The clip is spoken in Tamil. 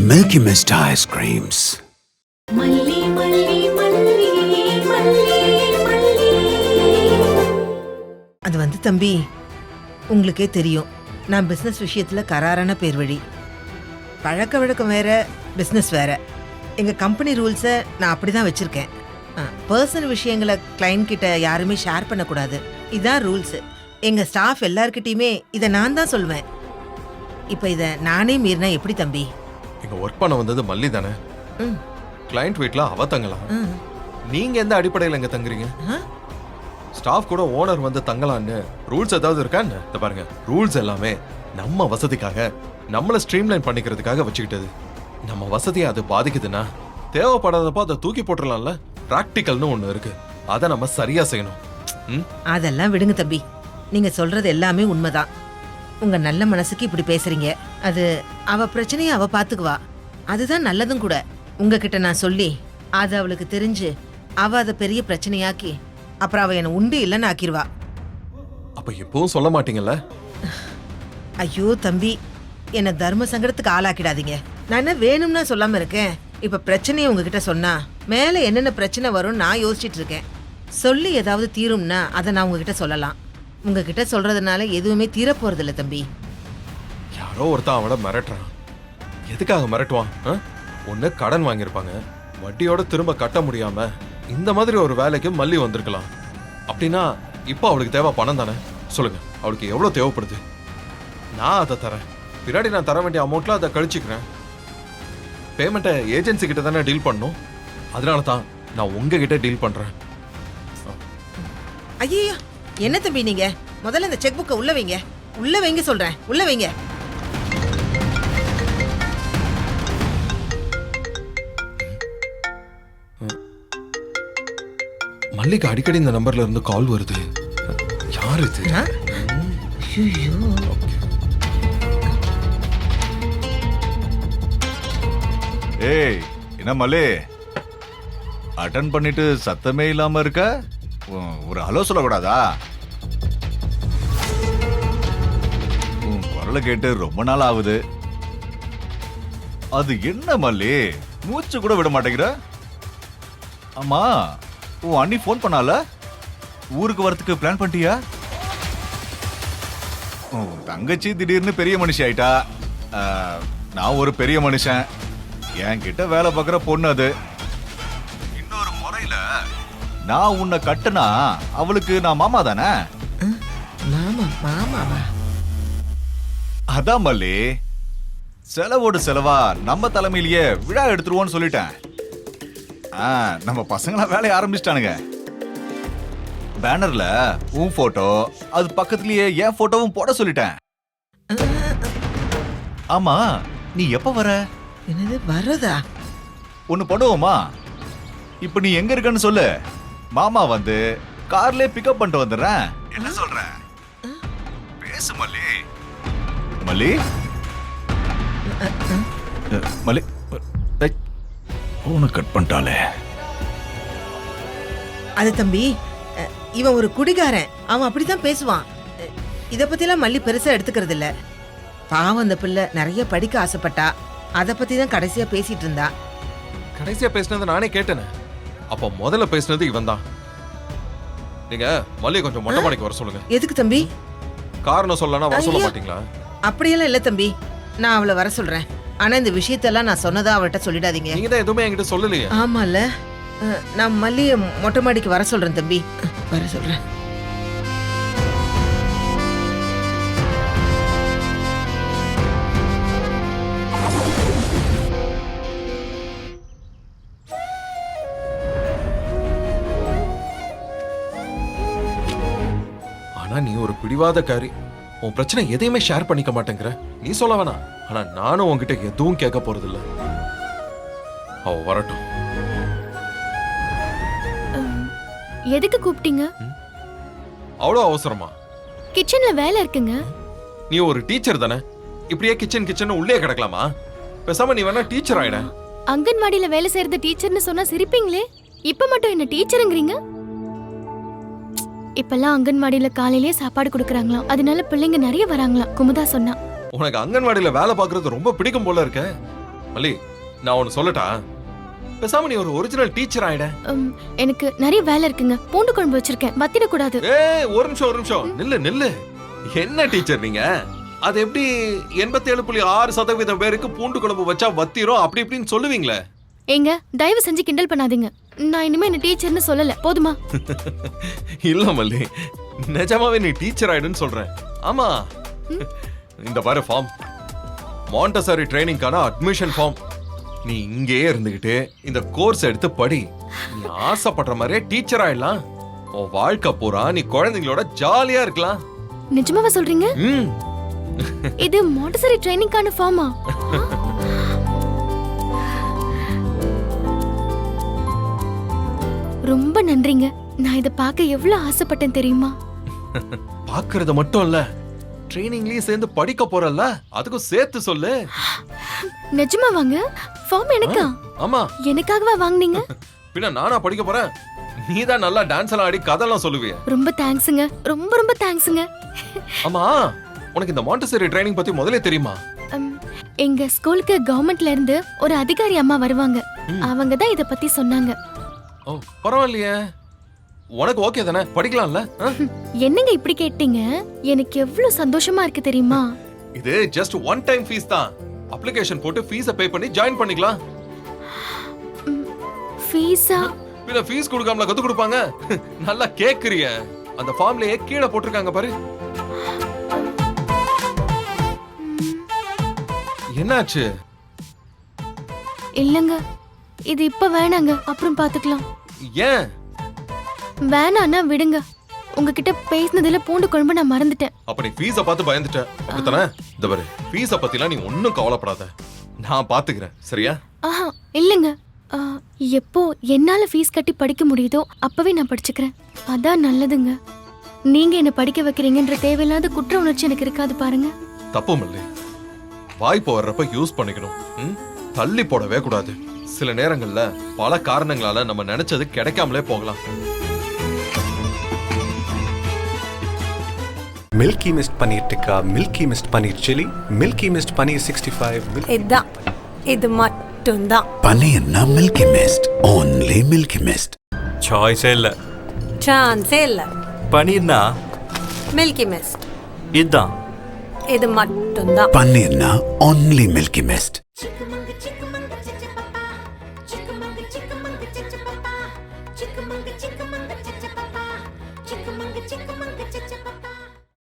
Milky Mist ice creams. அது வந்து தம்பி, உங்களுக்கே தெரியும், நான் பிஸ்னஸ் விஷயத்துல கராரான பேர் வழி. பழக்க வழக்கம் வேற, பிஸ்னஸ் வேற. எங்க கம்பெனி ரூல்ஸை நான் அப்படிதான் வச்சிருக்கேன். பர்சனல் விஷயங்களை கிளைண்ட் கிட்ட யாருமே ஷேர் பண்ணக்கூடாது. இதான் ரூல்ஸ். எங்க ஸ்டாஃப் எல்லார்கிட்டயுமே இதை நான் தான் சொல்வேன். இப்ப இதை நானே மீறினா எப்படி தம்பி? இங்க ஒர்க் பண்ண வந்தது மல்லி தானே. கிளையண்ட் வீட்ல அவ தங்கலாம். நீங்க எந்த அடிப்படையில் எங்க தங்குறீங்க? ஸ்டாஃப் கூட ஓனர் வந்து தங்கலான்னு ரூல்ஸ் ஏதாவது இருக்கான்னு இத பாருங்க. ரூல்ஸ் எல்லாமே நம்ம வசதிக்காக, நம்மள ஸ்ட்ரீம்லைன் பண்ணிக்கிறதுக்காக வச்சுக்கிட்டது. நம்ம வசதியை அது பாதிக்குதுன்னா தேவைப்படாதப்போ அதை தூக்கி போட்டுடலாம்ல. பிராக்டிக்கல்னு ஒண்ணு இருக்கு, அதை நம்ம சரியா செய்யணும். அதெல்லாம் விடுங்க தம்பி, நீங்க சொல்றது எல்லாமே உண்மைதான். உங்க நல்ல மனசுக்கு இப்படி பேசுறீங்க. அது அவ பிரச்சனையை அவ பாத்துக்குவா, அதுதான் நல்லதும் கூட. உங்ககிட்ட நான் சொல்லி அது அவளுக்கு தெரிஞ்சு அவ அதை பெரிய பிரச்சனையாக்கி அப்புறம் அவ என்ன உண்டு இல்லைன்னு ஆக்கிடுவா. அப்ப எப்பவும் சொல்ல மாட்டீங்கல்ல? ஐயோ தம்பி, என்ன தர்ம சங்கடத்துக்கு ஆளாக்கிடாதீங்க. நான் என்ன வேணும்னா சொல்லாம இருக்கேன். இப்ப பிரச்சனையை உங்ககிட்ட சொன்னா மேல என்னென்ன பிரச்சனை வரும்னு நான் யோசிச்சுட்டு இருக்கேன். சொல்லி ஏதாவது தீரும்னா அதை நான் உங்ககிட்ட சொல்லலாம். உங்ககிட்ட சொல்றதுனால எதுவுமே தீர போறது இல்ல தம்பி. யாரோ ஒருத்தன் அவளை மிரட்டுறான். எதுக்காக மிரட்டுவான்? ஒண்ணு கடன் வாங்கியிருப்பாங்க, வட்டியோட திரும்ப கட்ட முடியாம இந்த மாதிரி ஒரு வேலைக்கு மல்லி வந்திருக்கலாம். அப்படின்னா இப்போ அவளுக்கு தேவை பணம் தானே. சொல்லுங்க, அவளுக்கு எவ்வளவு தேவைப்படுது? நான் அதை தரேன். பின்னாடி நான் தர வேண்டிய அமௌண்ட்ல அதை கழிச்சுக்கிறேன். பேமெண்ட்டை ஏஜென்சி கிட்ட தானே டீல் பண்ணணும். அதனால தான் நான் உங்ககிட்ட டீல் பண்றேன். ஐயோ, என்ன தம்பி நீங்க? முதல்ல இந்த செக் புக்கை உள்ள வைங்க. உள்ள வைங்க சொல்றேன், உள்ள வைங்க. மல்லிக்கு அடிக்கடி இந்த நம்பர்ல இருந்து கால் வருது. யார் இது? ஏய், என்ன மல்லி, அட்டன் பண்ணிட்டு சத்தமே இல்லாம இருக்க? ஒரு ஹலோ சொல்லக்கூடாதா? உன் குரலை கேட்டு ரொம்ப நாள் ஆகுது. அது என்ன மல்லி, மூச்சு கூட விட மாட்டேங்கிற? ஆமா, உன் அண்ணி ஃபோன் பண்ணால? ஊருக்கு வரதுக்கு பிளான் பண்ணிட்டியா? தங்கச்சி திடீர்னு பெரிய மனுஷி ஆயிட்டா. நான் ஒரு பெரிய மனுஷன். என்கிட்ட வேலை பார்க்குற பொண்ணு அது. இன்னொரு முறையில நான் உன்னை கட்டுனா அவளுக்கு நான் மாமா தானே. மாமாவா? அதான் மல்லி, செலவோடு செலவா நம்ம தலைமையிலேயே விழா எடுத்துருவோன்னு சொல்லிட்டேன். நம்ம பசங்களா வேலையை ஆரம்பிச்சிட்டானுங்க. பேனர்ல உன் போட்டோ, அது பக்கத்துலயே என் போட்டோவும் போட சொல்லிட்டேன். ஆமா, நீ எப்ப வர? என்னது வரதா? ஒண்ணு பண்ணுவோமா? இப்ப நீ எங்க இருக்கன்னு சொல்லு, மாமா வந்து கார்லயே பிக்கப் பண்ணிட்டு வந்துடுறேன். என்ன சொல்ற? பேசு மல்லி. மல்லி மல்லி, போனை கட் பண்ணிட்டாலே. அது தம்பி, இவன் ஒரு குடிகாரன். அவன் அப்படித்தான் பேசுவான். இத பத்திலாம் மல்லி பெருசா எடுத்துக்கிறது இல்ல. பாவம், அந்த பிள்ளை நிறைய படிக்க ஆசைப்பட்டா. அத பத்தி தான் கடைசியா பேசிட்டு இருந்தா. கடைசியா பேசினதை நானே கேட்டேனே. அப்ப முதல்ல பேசினது இவன் தான். நீங்க மல்லி கொஞ்சம் மொட்டை மாடிக்கு வர சொல்லுங்க. எதுக்கு தம்பி? காரணம் சொல்லனா வர சொல்ல மாட்டீங்களா? அப்படியெல்லாம் இல்ல தம்பி, நான் அவளை வர சொல்றேன். ஆனா இந்த விஷயத்தெல்லாம் நான் சொன்னதா அவள்கிட்ட சொல்லிடாதீங்க. நீங்க தான் எதுவுமே என்கிட்ட சொல்லலையே. ஆமால, நான் மல்லிய மொட்டை மாடிக்கு வர சொல்றேன் தம்பி, வர சொல்றேன். ஆனா நீ ஒரு பிடிவாதக்காரி. உன் பிரச்சனை எதையுமே ஷேர் பண்ணிக்க மாட்டேங்கிற. நீ சொல்ல வேணாம், ஆனா நானும் உன்கிட்ட எதுவும் கேட்க போறது இல்ல. அவ வரட்டும். எதுக்கு கூப்பிட்டீங்க? அவ்வளோ அவசரமா? கிச்சன்ல வேலை இருக்குங்க. நீ ஒரு டீச்சர் தானே, இப்படியே கிச்சன் கிச்சன் உள்ளே கிடக்கலாமா? பேசாம நீ வேணா டீச்சர் ஆயிட. அங்கன்வாடியில வேலை செய்யறது டீச்சர்னு சொன்னா சிரிப்பீங்களே, இப்ப மட்டும் என்ன டீச்சருங்கிறீங்க? இப்பெல்லாம் அங்கன்வாடியில காலையிலேயே சாப்பாடு கொடுக்கறாங்களாம், அதனால பிள்ளைங்க நிறைய வராங்களாம். குமுதா சொன்னா. உனக்கு அங்கன்வாடியில வேலை பார்க்கறது ரொம்ப பிடிக்கும் போல இருக்க. மல்லி நான் ஒன்னு சொல்லட்டா, பேசாம நீ ஒரு ஒரிஜினல் டீச்சர் ஆயிட. எனக்கு நிறைய வேலை இருக்குங்க. பூண்டு குழம்பு வச்சிருக்கேன், வத்திடக்கூடாது. ஏய் ஒரு நிமிஷம் நில்லு. என்ன டீச்சர் நீங்க? அது எப்படி 87.6% பேருக்கு பூண்டு குழம்பு வச்சா வத்திரும் அப்படி இப்படின்னு சொல்லுவீங்களே? ஏங்க தயவு செஞ்சு கிண்டல் பண்ணாதீங்க. நான் இனிமே என்ன டீச்சர்னு சொல்லல, போதுமா? இல்ல மல்லி, நிஜமாவே நீ டீச்சர் ஆயிடுன்னு சொல்றேன். ஆமா, இந்த பாரு ஃபார்ம், மாண்டசரி ட்ரைனிங்கான அட்மிஷன் ஃபார்ம். நீ இங்கேயே இருந்துகிட்டு இந்த கோர்ஸ் எடுத்து படி. நீ ஆசைப்படுற மாதிரியே டீச்சர் ஆயிடலாம். உன் வாழ்க்கை பூரா நீ குழந்தைங்களோட ஜாலியா இருக்கலாம். நிஜமாவா சொல்றீங்க? ம். இது மாண்டசரி ட்ரைனிங்கான ஃபார்மா? ரொம்ப நன்றிங்க. நான் இத பார்க்க எவ்வளவு ஆசைப்பட்டேன் தெரியுமா? பாக்குறது மட்டும் இல்ல, ட்ரைனிங்லயும் சேர்ந்து படிக்க போறல்ல, அதுக்கும் சேர்த்து சொல்லு. நிஜமா வாங்க? ஃபார்ம் எனக்கா? ஆமா. எனக்காகவா வாங்குனீங்க? பின்ன நானா படிக்க போறேன்? நீதான் நல்லா டான்ஸ் எல்லாம் ஆடி கதெல்லாம் சொல்லுவிய. ரொம்ப தேங்க்ஸுங்க, ரொம்ப தேங்க்ஸுங்க. ஆமா, உனக்கு இந்த மாண்டசரி ட்ரைனிங் பத்தி முதல்ல தெரியுமா? எங்க ஸ்கூலுக்கு கவர்மெண்ட்ல இருந்து ஒரு அதிகாரி அம்மா வருவாங்க. அவங்க தான் இத பத்தி சொன்னாங்க. ஓ பரவாயில்லையே, உனக்கு ஓகே தானே? படிக்கலாம்ல? என்னங்க இப்படி கேட்டீங்க? எனக்கு எவ்வளவு சந்தோஷமா இருக்கு தெரியுமா? இது ஜஸ்ட் ஒன் டைம் ஃபீஸ் தான். அப்ளிகேஷன் போட்டு ஃபீஸ பே பண்ணி ஜாயின் பண்ணிக்கலாம். ஃபீஸா? பின்ன ஃபீஸ் கொடுக்காமல கத்து கொடுப்பாங்க? நல்லா கேக்குறிய. அந்த ஃபார்ம்லயே கீழே போட்டிருக்காங்க பாரு. என்னாச்சு? இல்லங்க, இது இப்ப வேணாங்க, அப்புறம் பாத்துக்கலாம். ஏன் வேணான்னா விடுங்க. உங்ககிட்ட பேசினதுல பூண்டு குழம்பு நான் மறந்துட்டேன். அப்ப நீ ஃபீஸ பார்த்து பயந்துட்ட அப்படித்தானே? இந்த பாரு, ஃபீஸ பத்திலாம் நீ ஒன்னும் கவலைப்படாத, நான் பாத்துக்கிறேன், சரியா? ஆஹா இல்லங்க, எப்போ என்னால ஃபீஸ் கட்டி படிக்க முடியுதோ அப்பவே நான் படிச்சுக்கிறேன். அதான் நல்லதுங்க. நீங்க என்ன படிக்க வைக்கிறீங்கன்ற தேவையில்லாத குற்ற உணர்ச்சி எனக்கு இருக்காது பாருங்க. தப்பு இல்லை, வாய்ப்பு வர்றப்ப யூஸ் பண்ணிக்கணும். தள்ளி போடவே கூடாது. சில நேரங்கள்ல பல காரணங்களால நம்ம நினைச்சது கிடைக்காமலே போகலாம். Milky Mist Paneer Tikka, Milky Mist Paneer Chili, Milky Mist Paneer 65. இதான், இது மட்டும்தான். Paneerna Milky Mist. Only Milky Mist. சாய்ஸே இல்லை. சான்ஸே இல்ல. பன்னீர்னா மில்கி மிஸ்ட், இதுதான். இது மட்டும்தான். Paneerna only Milky Mist.